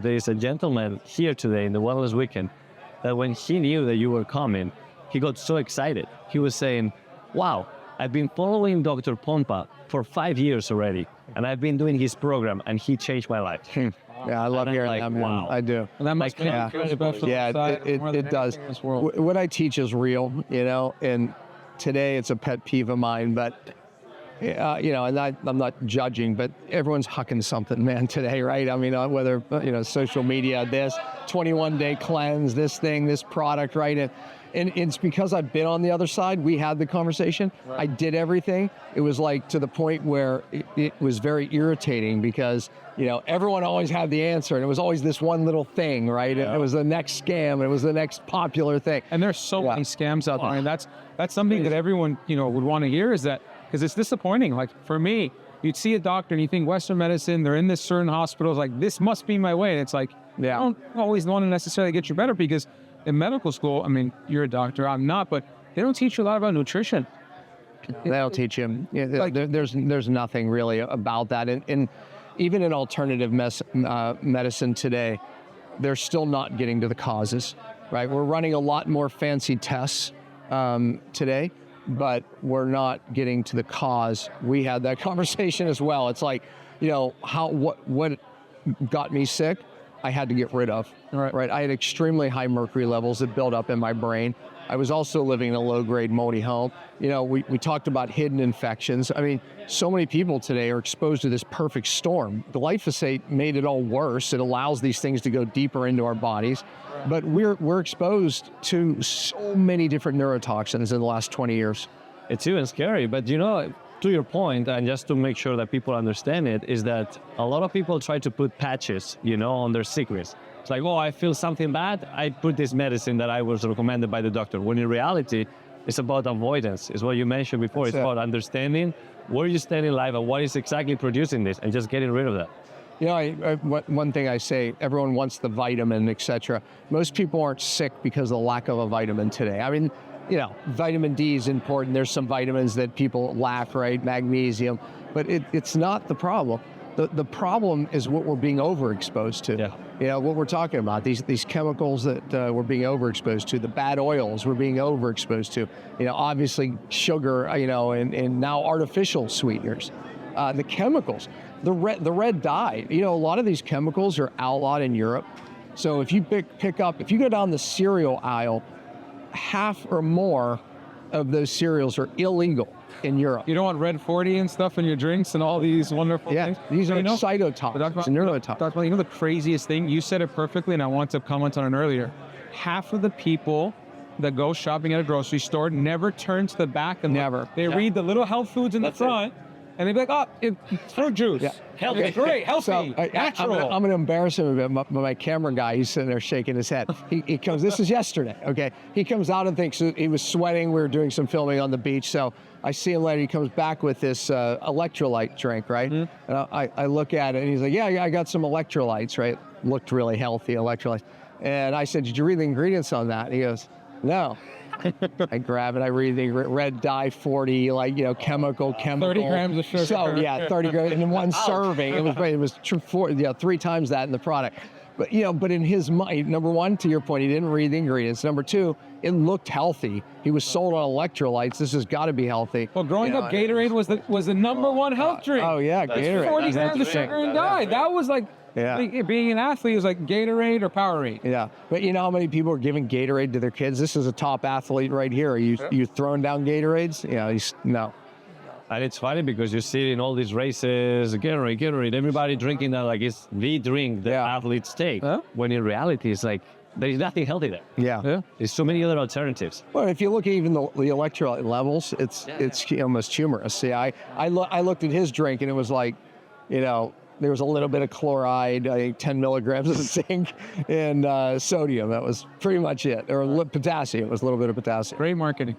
There is a gentleman here today in the Wellness Weekend that when he knew that you were coming, he got so excited. He was saying, wow, I've been following Dr. Pompa for 5 years already, and I've been doing his program, and he changed my life. Yeah, I love hearing that, man. wow. I do. And that must be incredible. Yeah, it does. What I teach is real, and today it's a pet peeve of mine, but and I'm not judging, but everyone's hucking something, man, today, right? I mean, whether, social media, this 21-day cleanse, this thing, this product, right? And it's because I've been on the other side. We had the conversation. Right. I did everything. It was like to the point where it was very irritating because, everyone always had the answer, and it was always this one little thing, right? Yeah. It was the next scam, and it was the next popular thing. And there's so many scams out there, and that's something that everyone, would want to hear, is that, because it's disappointing. Like for me, you'd see a doctor and you think Western medicine, they're in this certain hospitals, like this must be my way. And it's like, I don't always want to necessarily get you better, because in medical school, I mean, you're a doctor, I'm not, but they don't teach you a lot about nutrition. They don't teach you. There's nothing really about that. And even in alternative medicine today, they're still not getting to the causes, right? We're running a lot more fancy tests today, but we're not getting to the cause. We had that conversation as well. It's like, what got me sick, I had to get rid of, right? I had extremely high mercury levels that built up in my brain. I was also living in a low-grade moldy home. We talked about hidden infections. I mean, so many people today are exposed to this perfect storm. Glyphosate made it all worse. It allows these things to go deeper into our bodies. But we're exposed to so many different neurotoxins in the last 20 years. It's even scary, but to your point, and just to make sure that people understand it, is that a lot of people try to put patches, on their sickness. It's like, oh, I feel something bad, I put this medicine that I was recommended by the doctor. When in reality, it's about avoidance. It's what you mentioned before. It's about understanding where you stand in life and what is exactly producing this, and just getting rid of that. One thing I say, everyone wants the vitamin, etc. Most people aren't sick because of the lack of a vitamin today. I mean, vitamin D is important. There's some vitamins that people lack, right? Magnesium, but it's not the problem. The problem is what we're being overexposed to. Yeah. What we're talking about, these chemicals that we're being overexposed to, the bad oils we're being overexposed to. Obviously sugar, and now artificial sweeteners. The chemicals, the red dye. A lot of these chemicals are outlawed in Europe. So if you if you go down the cereal aisle, half or more of those cereals are illegal in Europe. You don't want Red 40 and stuff in your drinks and all these wonderful things? These are cytotoxins and neurotoxins. The craziest thing, you said it perfectly, and I want to comment on it earlier. Half of the people that go shopping at a grocery store never turn to the back and They read the little health foods in the front, and they'd be like, it's fruit juice. Yeah. Healthy. Okay. Great, healthy, so, natural. I'm going to embarrass him a bit. My camera guy, he's sitting there shaking his head. He comes, this is yesterday, okay? He comes out and thinks he was sweating. We were doing some filming on the beach, so I see him later. He comes back with this electrolyte drink, right? Mm-hmm. And I look at it, and he's like, yeah, I got some electrolytes, right? Looked really healthy, electrolytes. And I said, did you read the ingredients on that? And he goes, no. I grab it, I read the red dye 40, chemical. 30 grams of sugar. So, 30 grams in one serving. It was 3 times that in the product. But, but in his mind, number one, to your point, he didn't read the ingredients. Number two, it looked healthy. He was sold on electrolytes. This has got to be healthy. Well, growing up, Gatorade was the number one health drink. Oh, yeah, Gatorade. 40 grams of sugar and dye. That was like, being an athlete was like Gatorade or Powerade. Yeah, but you know how many people are giving Gatorade to their kids? This is a top athlete right here. Are you throwing down Gatorades? Yeah, no. And it's funny because you see in all these races, Gatorade, everybody drinking that like it's the drink that athletes take. When in reality, it's like, there's nothing healthy there. Yeah. There's so many other alternatives. Well, if you look at even the electrolyte levels, it's almost humorous. See, I looked at his drink and it was like, there was a little bit of chloride, I think 10 milligrams of zinc, and sodium. That was pretty much it. Or potassium. It was a little bit of potassium. Great marketing.